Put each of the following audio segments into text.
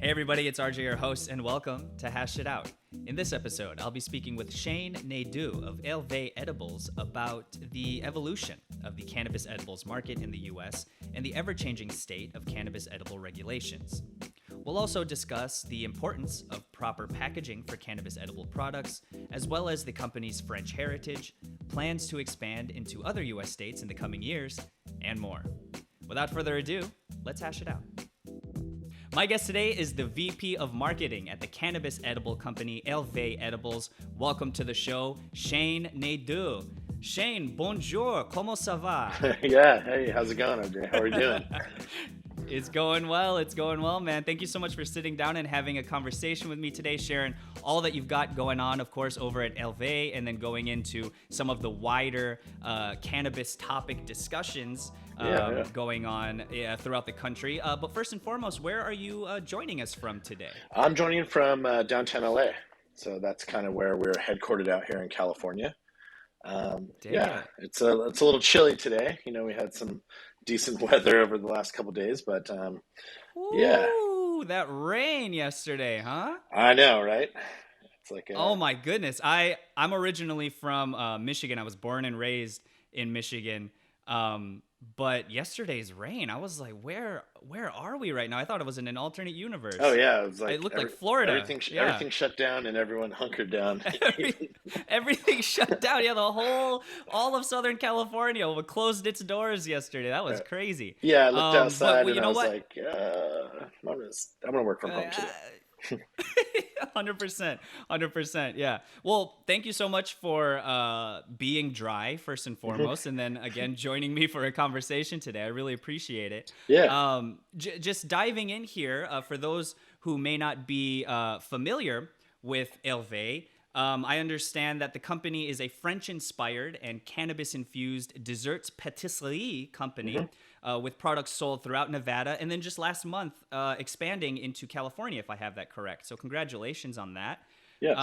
Hey everybody, it's RJ, your host, and welcome to Hash It Out. In this episode, I'll be speaking with Cheyne Nadeau of Hervé Edibles about the evolution of the cannabis edibles market in the US and the ever-changing state of cannabis edible regulations. We'll also discuss the importance of proper packaging for cannabis edible products, as well as the company's French heritage, plans to expand into other US states in the coming years, and more. Without further ado, let's hash it out. My guest today is the VP of Marketing at the cannabis edible company Hervé Edibles. Welcome to the show, Cheyne Nadeau. Cheyne, bonjour, comment ça va? Yeah, hey, how's it going, RJ? How are you doing? It's going well, man. Thank you so much for sitting down and having a conversation with me today, sharing all that you've got going on, of course, over at Hervé, and then going into some of the wider cannabis topic discussions going on throughout the country. But first and foremost, where are you joining us from today? I'm joining from downtown LA, so that's kind of where we're headquartered out here in California. It's a little chilly today. You know, we had some decent weather over the last couple of days, but Ooh, that rain yesterday, huh? I know, right? It's like oh my goodness. I'm originally from Michigan. I was born and raised in Michigan. But yesterday's rain, I was like, where are we right now? I thought it was in an alternate universe. Oh yeah, it was like it looked like Florida. Everything shut down and everyone hunkered down. Everything shut down. Yeah, all of Southern California closed its doors yesterday. That was crazy. Yeah, I looked outside and I was like, I'm gonna work from home today. 100%. Yeah. Well, thank you so much for being dry first and foremost, and then again joining me for a conversation today. I really appreciate it. Yeah. Just diving in here for those who may not be familiar with Hervé. I understand that the company is a French-inspired and cannabis-infused desserts patisserie company with products sold throughout Nevada, and then just last month expanding into California, if I have that correct. So congratulations on that. Yes.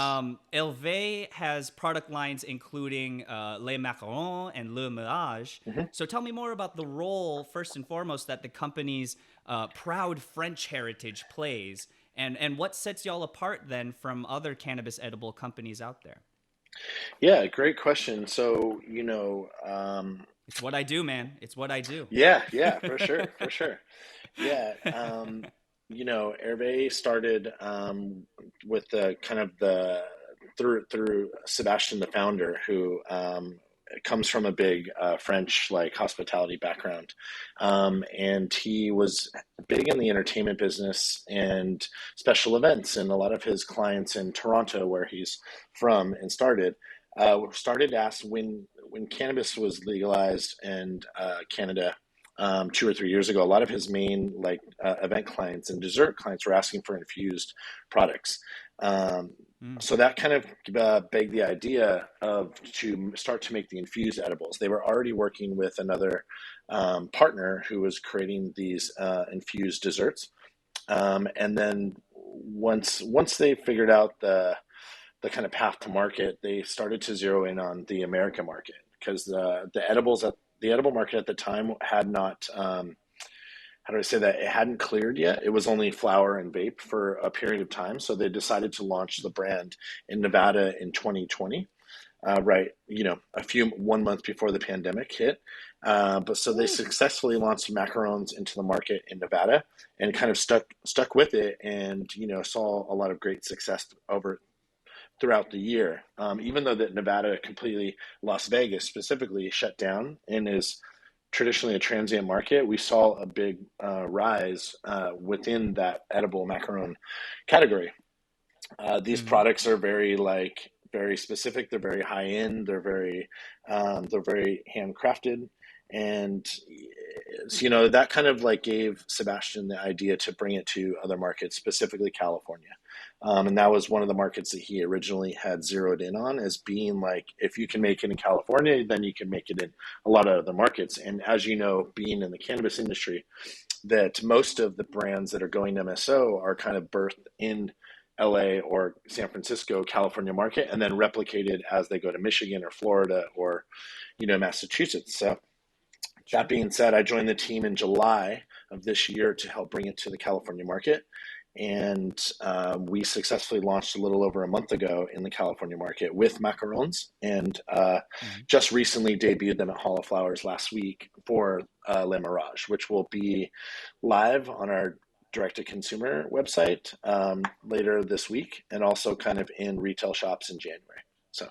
Hervé has product lines including Les Macarons and Le Mirage. So tell me more about the role, first and foremost, that the company's proud French heritage plays. And what sets y'all apart then from other cannabis edible companies out there? Yeah, great question. So, it's what I do, man. It's what I do. Yeah, for sure. Yeah. Hervé started with through Sebastian, the founder, who comes from a big French hospitality background, and he was big in the entertainment business and special events, and a lot of his clients in Toronto, where he's from and started to ask when cannabis was legalized in Canada 2 or 3 years ago. A lot of his main event clients and dessert clients were asking for infused products. So that kind of begged the idea to start to make the infused edibles. They were already working with another partner who was creating these infused desserts. And then once they figured out the kind of path to market, they started to zero in on the American market, because the edible market at the time had not, how do I say that? It hadn't cleared yet. It was only flower and vape for a period of time. So they decided to launch the brand in Nevada in 2020, 1 month before the pandemic hit. But so they successfully launched macarons into the market in Nevada and kind of stuck with it, and, saw a lot of great success throughout the year. Even though that Nevada completely, Las Vegas specifically, shut down and is traditionally a transient market, we saw a big rise within that edible macaron category. These products are very specific. They're very high end. They're very handcrafted, and that kind of gave Sebastian the idea to bring it to other markets, specifically California. And that was one of the markets that he originally had zeroed in on as being if you can make it in California, then you can make it in a lot of other markets. And as you know, being in the cannabis industry, that most of the brands that are going MSO are kind of birthed in LA or San Francisco, California market, and then replicated as they go to Michigan or Florida or, Massachusetts. So that being said, I joined the team in July of this year to help bring it to the California market. and we successfully launched a little over a month ago in the California market with macarons, and Mhm. just recently debuted them at Hall of Flowers last week for Le Mirage, which will be live on our direct-to-consumer website later this week, and also kind of in retail shops in January. So.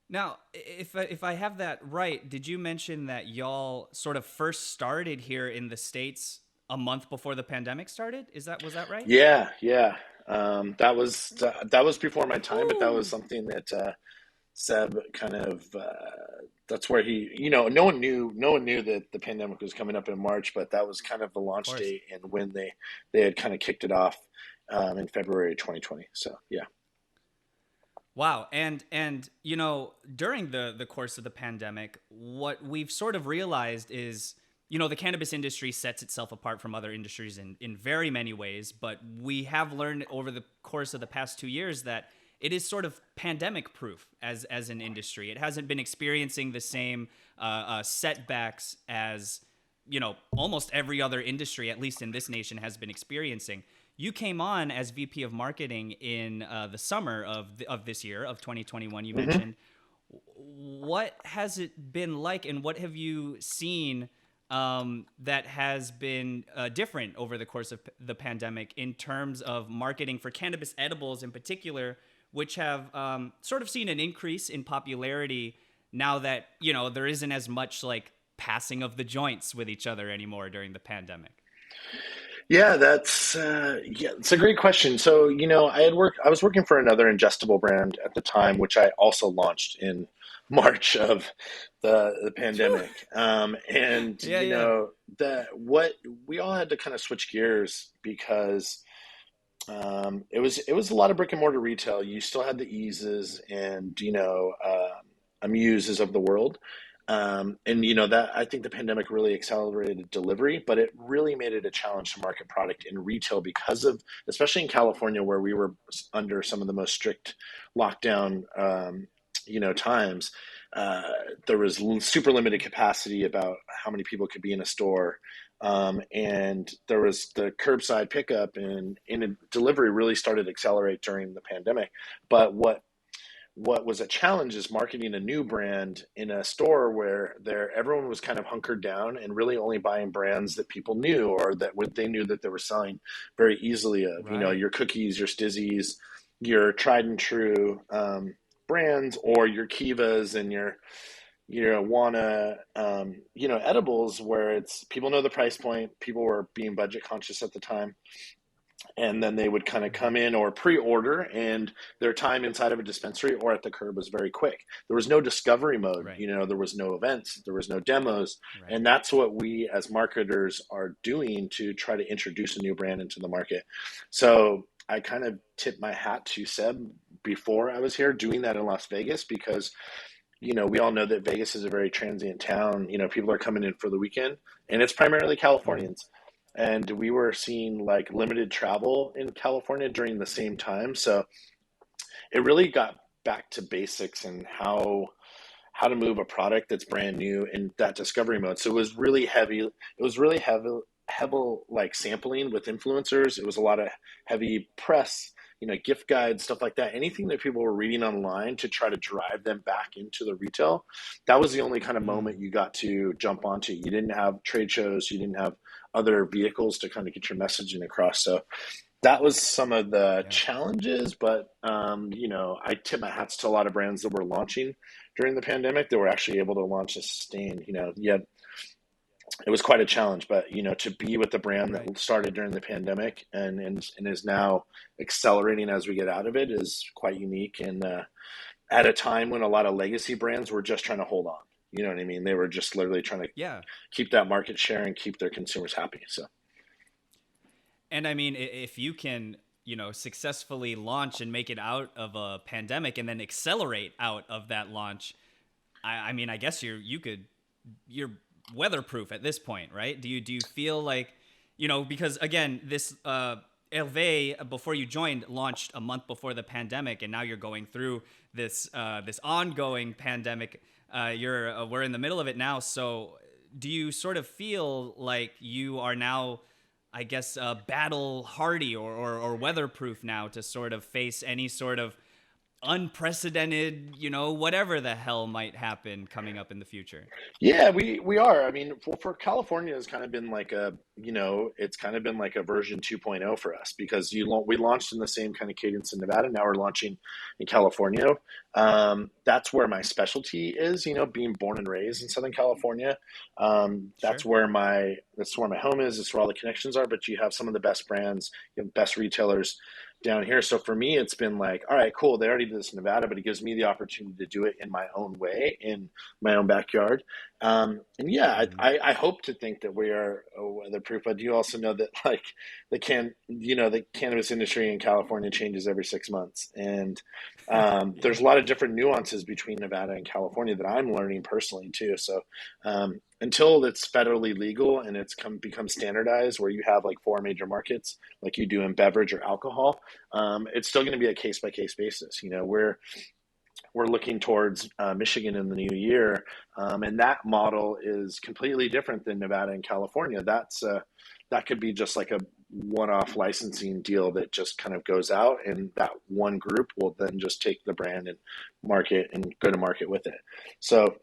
Now, if I have that right, did you mention that y'all sort of first started here in the States a month before the pandemic started? Was that right? Yeah, yeah. That was before my time, but that was Woo! something that Seb kind of that's where he, no one knew that the pandemic was coming up in March, but that was kind of the Of launch course. date and when they had kind of kicked it off in February 2020. So yeah. Wow. And during the course of the pandemic, what we've sort of realized is, the cannabis industry sets itself apart from other industries in very many ways, but we have learned over the course of the past 2 years that it is sort of pandemic proof as an industry. It hasn't been experiencing the same setbacks as almost every other industry, at least in this nation, has been experiencing. You came on as VP of marketing in the summer of this year of 2021. You Hmm. mentioned. What has it been like, and what have you seen that has been different over the course of the pandemic in terms of marketing for cannabis edibles in particular, which have sort of seen an increase in popularity now that there isn't as much like passing of the joints with each other anymore during the pandemic? Yeah, it's a great question. So, I was working for another ingestible brand at the time, which I also launched in March of the pandemic. And Yeah, yeah. that what we all had to kind of switch gears because it was a lot of brick and mortar retail. You still had the Eases and Amuses of the world, and that I think the pandemic really accelerated delivery, but it really made it a challenge to market product in retail because of, especially in California, where we were under some of the most strict lockdown, times. Uh, there was super limited capacity about how many people could be in a store. And there was the curbside pickup and in delivery really started to accelerate during the pandemic. But what was a challenge is marketing a new brand in a store where everyone was kind of hunkered down and really only buying brands that people knew or that what they knew that they were selling very easily of, Right. your cookies, your stizzies, your tried and true brands, or your kivas and your wanna edibles where it's people know the price point, people were being budget conscious at the time, and then they would kind of Mhm. come in or pre-order, and their time inside of a dispensary or at the curb was very quick. There was no discovery mode, Right. there was no events, there was no demos, Right. and that's what we as marketers are doing to try to introduce a new brand into the market. So I kind of tipped my hat to Seb before I was here doing that in Las Vegas because we all know that Vegas is a very transient town. People are coming in for the weekend, and it's primarily Mhm. Californians. And we were seeing like limited travel in California during the same time. So it really got back to basics and how to move a product that's brand new in that discovery mode. So it was really heavy. It was really heavy like sampling with influencers. It was a lot of heavy press, gift guides, stuff like that. Anything that people were reading online to try to drive them back into the retail. That was the only kind of moment Mm. you got to jump onto. You didn't have trade shows. You didn't have other vehicles to kind of get your messaging across. So that was some of the Yeah. challenges, but I tip my hats to a lot of brands that were launching during the pandemic that were actually able to launch a sustain. Yeah, it was quite a challenge, but to be with the brand Right. that started during the pandemic and is now accelerating as we get out of it is quite unique. And at a time when a lot of legacy brands were just trying to hold on. You know what I mean? They were just literally trying to Yeah. keep that market share and keep their consumers happy. So. And I mean, if you can, successfully launch and make it out of a pandemic and then accelerate out of that launch, I mean, I guess you're weatherproof at this point, right? Do you feel like, because again, this Hervé before you joined launched a month before the pandemic, and now you're going through this ongoing pandemic. We're in the middle of it now, so do you sort of feel like you are now I guess, battle hardy or weatherproof now to sort of face any sort of unprecedented, whatever the hell might happen coming up in the future. Yeah, we are. I mean, for California, it's kind of been like it's kind of been like a version 2.0 for us because we launched in the same kind of cadence in Nevada. Now we're launching in California. That's where my specialty is. Being born and raised in Southern California. Sure. That's where my home is. It's where all the connections are. But you have some of the best brands, best retailers down here. So for me, it's been like, all right, cool. They already did this in Nevada, but it gives me the opportunity to do it in my own way, in my own backyard. And yeah, Mhm. I hope to think that we are weatherproof, but you also know that like the cannabis industry in California changes every 6 months. And there's Yeah. a lot of different nuances between Nevada and California that I'm learning personally too. So until it's federally legal and become standardized where you have like four major markets like you do in beverage or alcohol, it's still going to be a case by case basis. We're looking towards Michigan in the new year, and that model is completely different than Nevada and California. That could be just like a one-off licensing deal that just kind of goes out, and that one group will then just take the brand and market and go to market with it. So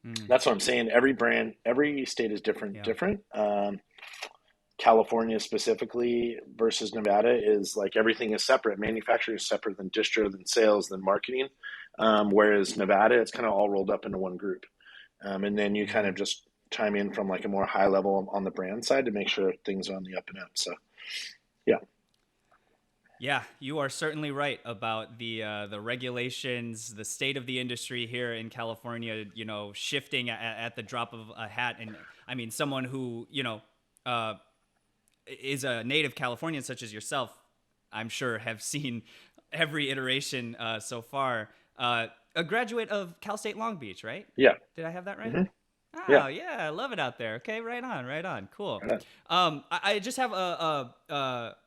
Mm. that's what I'm saying. Every state is different. Yeah. Different. California specifically versus Nevada is like everything is separate. Manufacturing is separate than distro, than sales, than marketing. Whereas Nevada, it's kind of all rolled up into one group. And then you kind Mhm. of just chime in from like a more high level on the brand side to make sure things are on the up and up. So, yeah. Yeah, you are certainly right about the regulations, the state of the industry here in California. Shifting at the drop of a hat, and I mean, someone who uh, is a native Californian such as yourself, I'm sure have seen every iteration so far. A graduate of Cal State Long Beach, right? Yeah. Did I have that right? Hmm. Yeah. Oh yeah, I love it out there. Okay, right on, right on. Cool. Right on. I just have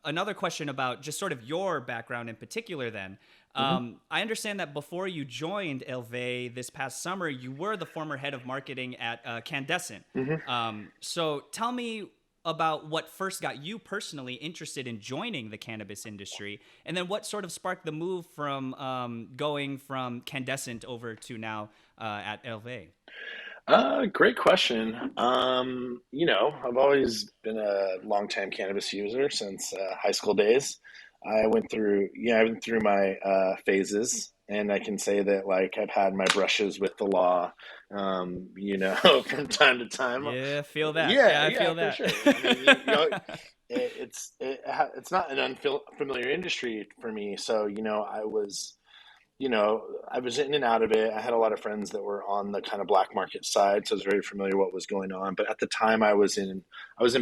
another question about just sort of your background in particular. Then, Hmm. I understand that before you joined Hervé this past summer, you were the former head of marketing at Candescent. Hmm. So tell me about what first got you personally interested in joining the cannabis industry, and then what sort of sparked the move from going from Candescent over to now at Hervé. Great question. I've always been a longtime cannabis user since high school days. I went through my phases, and I can say that like I've had my brushes with the law, from time to time. Yeah, feel that. Yeah, Yeah, I yeah, feel for that. sure. I mean, it's not an unfamiliar industry for me. So I was in and out of it. I had a lot of friends that were on the kind of black market side, so I was very familiar what was going on. But at the time, I was in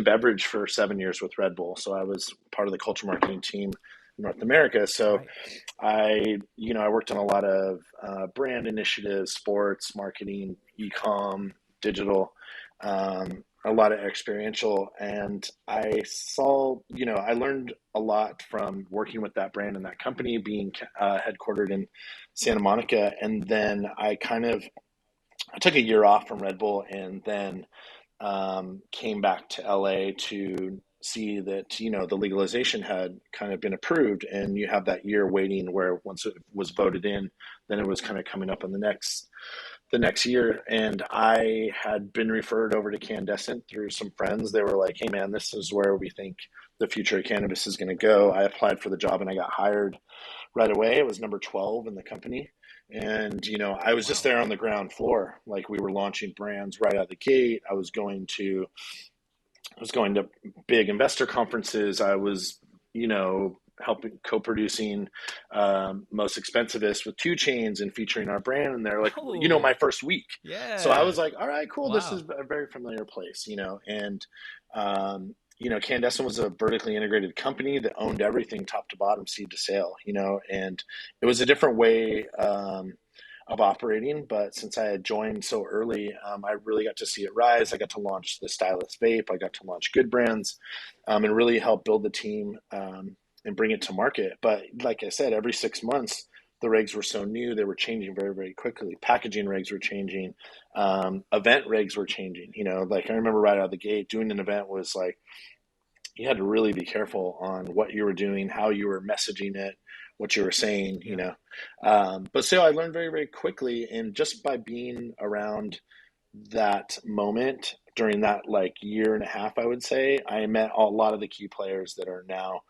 beverage for 7 years with Red Bull, so I was part of the culture marketing team in North America. So Right. I worked on a lot of brand initiatives, sports marketing, e-com, digital. A lot of experiential, and I learned a lot from working with that brand and that company being headquartered in Santa Monica. And then I took a year off from Red Bull, and then came back to LA to see that the legalization had kind of been approved, and you have that year waiting where once it was voted in, then it was kind of coming up on the next year. And I had been referred over to Candescent through some friends. They were like, hey man, this is where we think the future of cannabis is going to go. I applied for the job and I got hired right away. It was number 12 in the company. And, I Oh was just wow. there on the ground floor. Like we were launching brands right out of the gate. I was going to big investor conferences. I was, helping co-producing Most Expensivest with 2 Chains and featuring our brand. And they're like, my Oh first week. So I was yeah. like, all right, cool. This is Wow. a very familiar place, and Candescent was a vertically integrated company that owned everything top to bottom, seed to sale, and it was a different way of operating. But since I had joined so early, I really got to see it rise. I got to launch the Stylus Vape. I got to launch Good Brands, and really help build the team and bring it to market. But like I said, every 6 months, the regs were so new, they were changing very, very quickly. Packaging regs were changing, event regs were changing. Like I remember right out of the gate, doing an event was like you had to really be careful on what you were doing, how you were messaging it, what you were saying, Yeah. But so I learned very, very quickly, and just by being around that moment during that like year and a half, I would say, I met a lot of the key players that are now,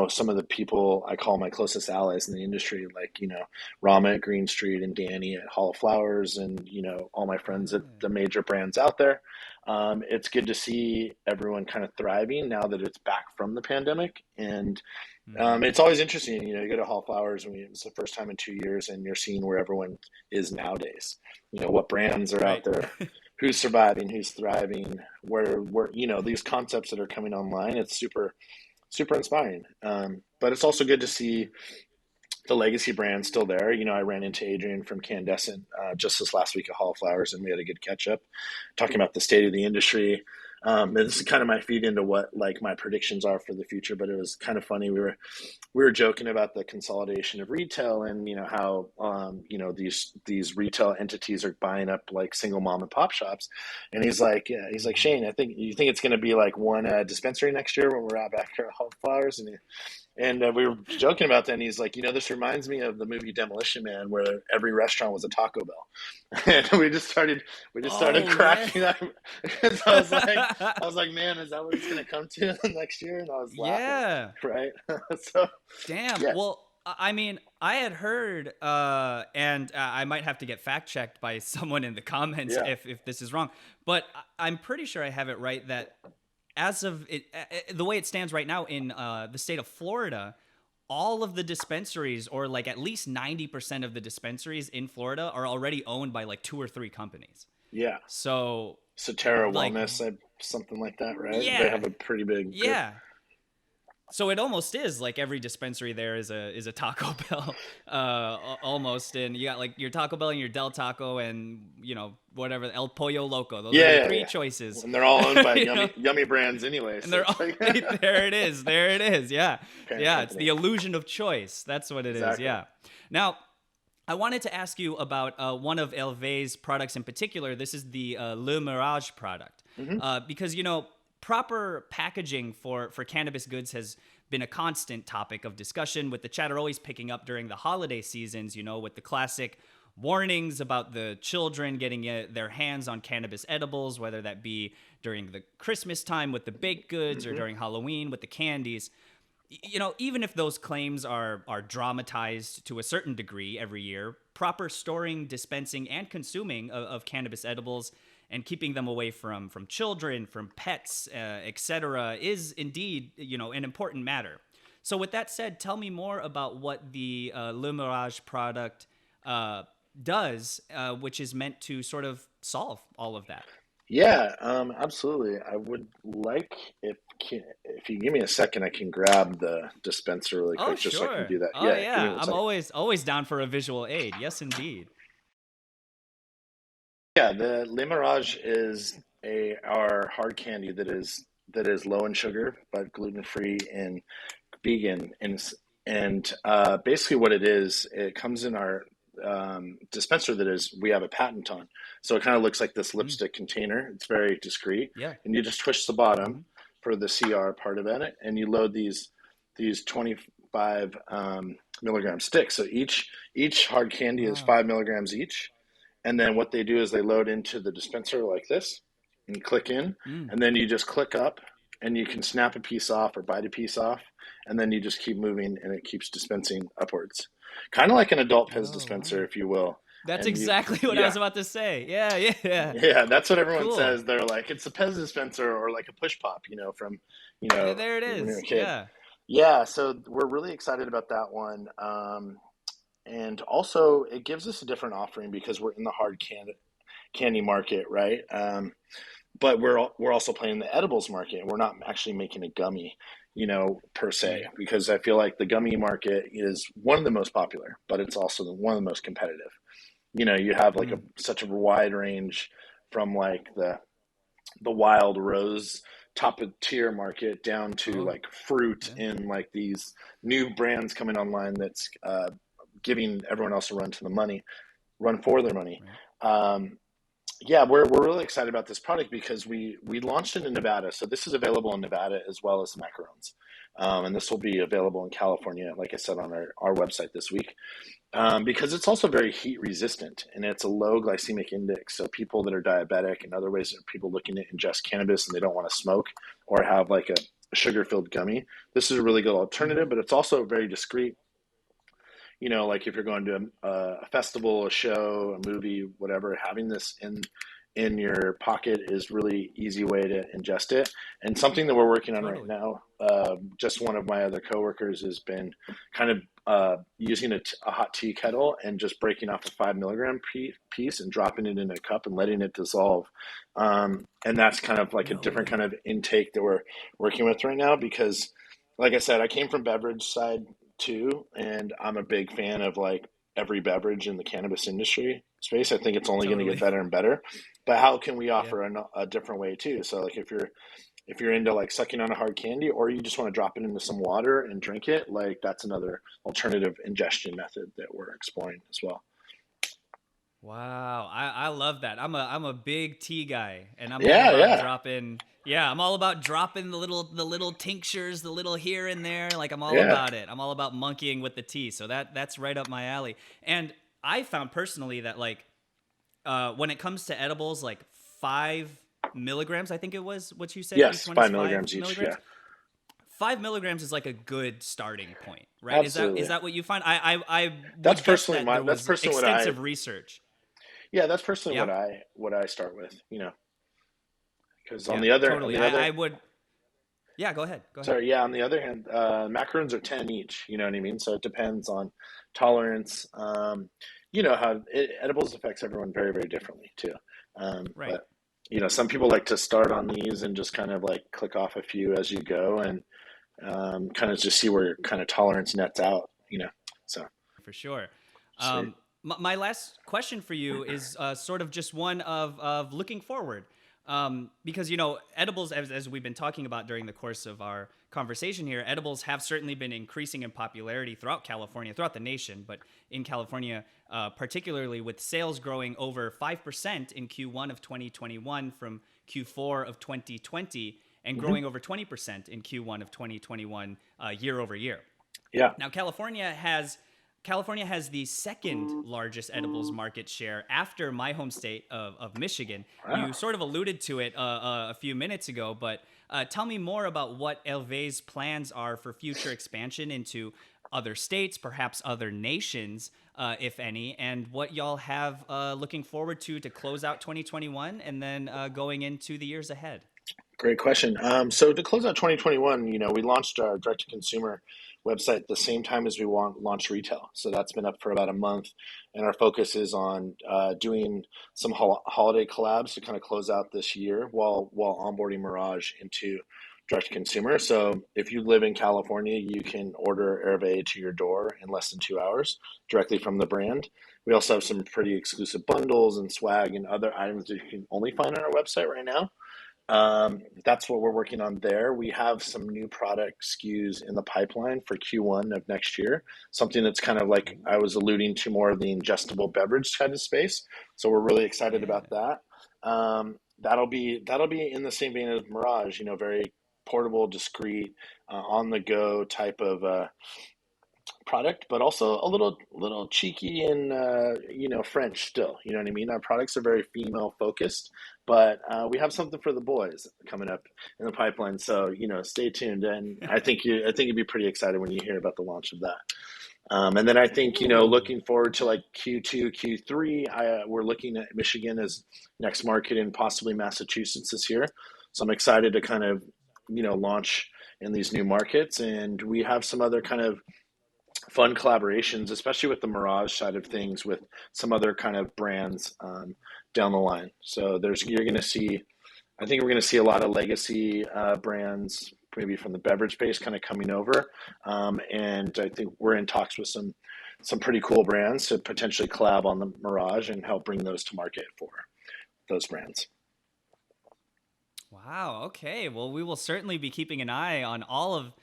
some of the people I call my closest allies in the industry, like, Rama at Green Street and Danny at Hall of Flowers and, all my friends at Yeah. the major brands out there. It's good to see everyone kind of thriving now that it's back from the pandemic. And Hmm. it's always interesting, you go to Hall of Flowers when it's the first time in 2 years and you're seeing where everyone is nowadays. What brands are out Right. there, who's surviving, who's thriving, where these concepts that are coming online. It's super, super inspiring. But it's also good to see the legacy brand still there. I ran into Adrian from Candescent just this last week at Hall of Flowers, and we had a good catch up talking about the state of the industry. And this is kind of my feed into what like my predictions are for the future. But it was kind of funny. We were joking about the consolidation of retail and how these retail entities are buying up like single mom and pop shops, and he's like Hmm. Shane, I think you think it's going to be like one dispensary next year when we're out back here at Hall of Flowers, and we were joking about that, and he's like, this reminds me of the movie Demolition Man, where every restaurant was a Taco Bell, and we just started Oh yeah. cracking up because I was like, man, is that what it's going to come to next year? And I was laughing, Yeah. right? So, Damn. yeah, Well, I mean, I had heard, and I might have to get fact checked by someone in the comments yeah, if this is wrong, but I'm pretty sure I have it right that as of it, the way it stands right now in the state of Florida, all of the dispensaries, or like at least 90% of the dispensaries in Florida, are already owned by like two or three companies. yeah. So, Sotera like, Wellness, something like that, right? They yeah, have a pretty big group. yeah. So it almost is like every dispensary there is a Taco Bell, almost, and you got like your Taco Bell and your Del Taco and whatever El Pollo Loco. Those are Yeah, your yeah, three yeah. choices, And they're all owned by you know, yummy brands anyway, and so they're it's all like there. It is, there it is. Yeah, parent yeah. It's the company. illusion of choice. That's what it is. Exactly. Yeah. Now, I wanted to ask you about one of Hervé's products in particular. This is the Le Mirage product, Hmm. because proper packaging for cannabis goods has been a constant topic of discussion, with the chatter always picking up during the holiday seasons. With the classic warnings about the children getting their hands on cannabis edibles, whether that be during the Christmas time with the baked goods or Hmm. during Halloween with the candies. Even if those claims are dramatized to a certain degree every year, proper storing, dispensing, and consuming of cannabis edibles and keeping them away from children, from pets, etc., is indeed an important matter. So, with that said, tell me more about what the Le Mirage product uh, does, which is meant to sort of solve all of that. Yeah, absolutely. I would like if you give me a second, I can grab the dispenser really Oh, quick just so I can sure. do that. Oh, Yeah, give me yeah. one I'm second. always down for a visual aid. Yes, indeed. Yeah, the Le Mirage is our hard candy that is low in sugar but gluten free and vegan, and basically what it is, it comes in our dispenser that is we have a patent on. So it kind of looks like this Mm, lipstick container. It's very discreet, yeah. and you just twist the bottom Hmm. for the CR part of it, and you load these 25 milligram sticks. So each hard candy is Wow. 5 milligrams each, and then what they do is they load into the dispenser like this and click in, Mm. and then you just click up and you can snap a piece off or bite a piece off, and then you just keep moving and it keeps dispensing upwards. Kind of like an adult Pez Oh, dispenser, wow. if you will. That's And you, exactly what I yeah, was about to say. Yeah, yeah, yeah. yeah, that's what everyone Cool. says. They're like, it's a Pez dispenser or like a push pop, from, There it when you're a is. kid. Yeah. Yeah, so we're really excited about that one. And also, it gives us a different offering because we're in the hard candy market, right? But we're also playing the edibles market. We're not actually making a gummy, per se, Mm. because I feel like the gummy market is one of the most popular, but it's also one of the most competitive. You have like Mm. such a wide range from like the wild rose top of tier market down to Oh, like fruit yeah. and like these new brands coming online that's giving everyone else a run for their money. Right. Um, Yeah, we're really excited about this product because we launched it in Nevada. So this is available in Nevada as well as macarons. And this will be available in California, like I said, on our website this week. Because it's also very heat resistant and it's a low glycemic index. So people that are diabetic and other ways that people looking to ingest cannabis and they don't want to smoke or have like a sugar-filled gummy, this is a really good alternative, but it's also very discreet. Like if you're going to a festival, a show, a movie, whatever, having this in your pocket is really easy way to ingest it. And something that we're working on right Totally. now, just one of my other coworkers has been kind of using a hot tea kettle and just breaking off a 5 milligram piece and dropping it in a cup and letting it dissolve. And that's kind of like a No different kind way. of intake that we're working with right now because, like I said, I came from beverage side too, and I'm a big fan of like every beverage in the cannabis industry space. I think it's only going to get Totally. better and better. But how can we Yeah. offer a different way too? So like if you're into like sucking on a hard candy, or you just want to drop it into some water and drink it, like that's another alternative ingestion method that we're exploring as well. Wow, I love that. I'm a big tea guy, and I'm all Yeah, about yeah, dropping. Yeah, I'm all about dropping the little tinctures, the little here and there. Like I'm all yeah. about it. I'm all about monkeying with the tea. So that's right up my alley. And I found personally that like when it comes to edibles, like 5 milligrams, I think it was what you said. Yes, Each one is five five milligrams each. Yeah, milligrams. 5 milligrams is like a good starting point, right? Is absolutely. that what you find? I That's would guess personally that there that's was personally what I extensive research. yeah, that's personally Yeah. what I start with, because on Yeah, the other on totally. the I other would. Yeah, go ahead. Go ahead. sorry, yeah, on the other hand, macaroons are 10 each, you know what I mean? So it depends on tolerance. How edibles affects everyone very, very differently too. Right. But some people like to start on these and just kind of like click off a few as you go and kind of just see where your kind of tolerance nets out. So For sure. sweet. My last question for you is sort of just one of looking forward. Because, edibles, as we've been talking about during the course of our conversation here, edibles have certainly been increasing in popularity throughout California, throughout the nation, but in California, particularly with sales growing over 5% in Q1 of 2021 from Q4 of 2020 and Hmm. growing over 20% in Q1 of 2021 year over year. Yeah. Now, California has the second largest edibles market share after my home state of Michigan. Wow. You sort of alluded to it a few minutes ago, but tell me more about what Hervé's plans are for future expansion into other states, perhaps other nations, if any, and what y'all have looking forward to close out 2021 and then going into the years ahead. Great question. So to close out 2021, we launched our direct-to-consumer website at the same time as we launched retail. So that's been up for about a month, and our focus is on doing some holiday collabs to kind of close out this year while onboarding Mirage into direct-to-consumer. So if you live in California, you can order Hervé to your door in less than 2 hours directly from the brand. We also have some pretty exclusive bundles and swag and other items that you can only find on our website right now. That's what we're working on there. We have some new product SKUs in the pipeline for Q1 of next year, something that's kind of like I was alluding to more of the ingestible beverage kind of space. So we're really excited Yeah. about that. That'll be in the same vein as Mirage, very portable, discreet, on the go type of product, but also a little cheeky and French still. You know what I mean? Our products are very female focused, but we have something for the boys coming up in the pipeline. So stay tuned, and I think you'd be pretty excited when you hear about the launch of that. And then I think Ooh. looking forward to like Q2, Q3. We're looking at Michigan as next market and possibly Massachusetts this year. So I'm excited to kind of launch in these new markets, and we have some other kind of fun collaborations, especially with the Mirage side of things, with some other kind of brands down the line. So you're going to see, I think we're going to see a lot of legacy brands, maybe from the beverage space, kind of coming over, and I think we're in talks with some pretty cool brands to potentially collab on the Mirage and help bring those to market for those brands. Wow. Okay. Well, we will certainly be keeping an eye on all of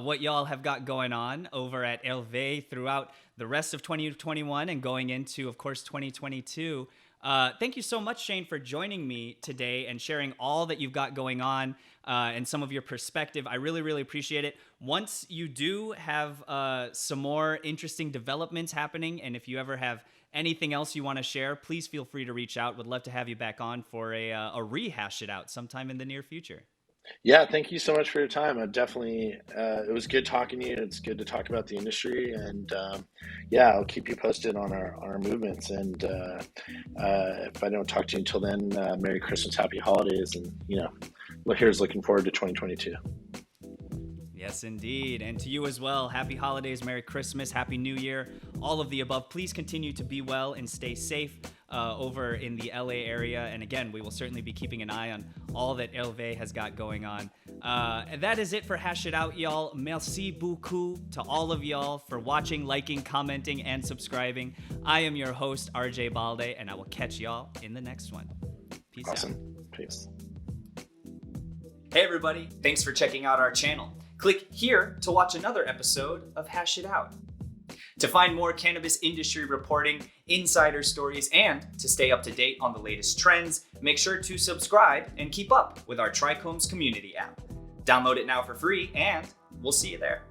what y'all have got going on over at Hervé throughout the rest of 2021 and going into, of course, 2022. Thank you so much, Cheyne, for joining me today and sharing all that you've got going on and some of your perspective. I really, really appreciate it. Once you do have some more interesting developments happening, and if you ever have anything else you want to share, please feel free to reach out. Would love to have you back on for a rehash it out sometime in the near future. Yeah, thank you so much for your time. I definitely, it was good talking to you. It's good to talk about the industry, and yeah, I'll keep you posted on our movements. And if I don't talk to you until then, Merry Christmas, Happy Holidays, and here's looking forward to 2022. Yes, indeed. And to you as well, happy holidays, Merry Christmas, Happy New Year, all of the above. Please continue to be well and stay safe over in the LA area. And again, we will certainly be keeping an eye on all that Hervé has got going on. And that is it for Hash It Out, y'all. Merci beaucoup to all of y'all for watching, liking, commenting, and subscribing. I am your host, RJ Balde, and I will catch y'all in the next one. Peace out. Peace. Hey, everybody. Thanks for checking out our channel. Click here to watch another episode of Hash It Out. To find more cannabis industry reporting, insider stories, and to stay up to date on the latest trends, make sure to subscribe and keep up with our TRICHOMES community app. Download it now for free, and we'll see you there.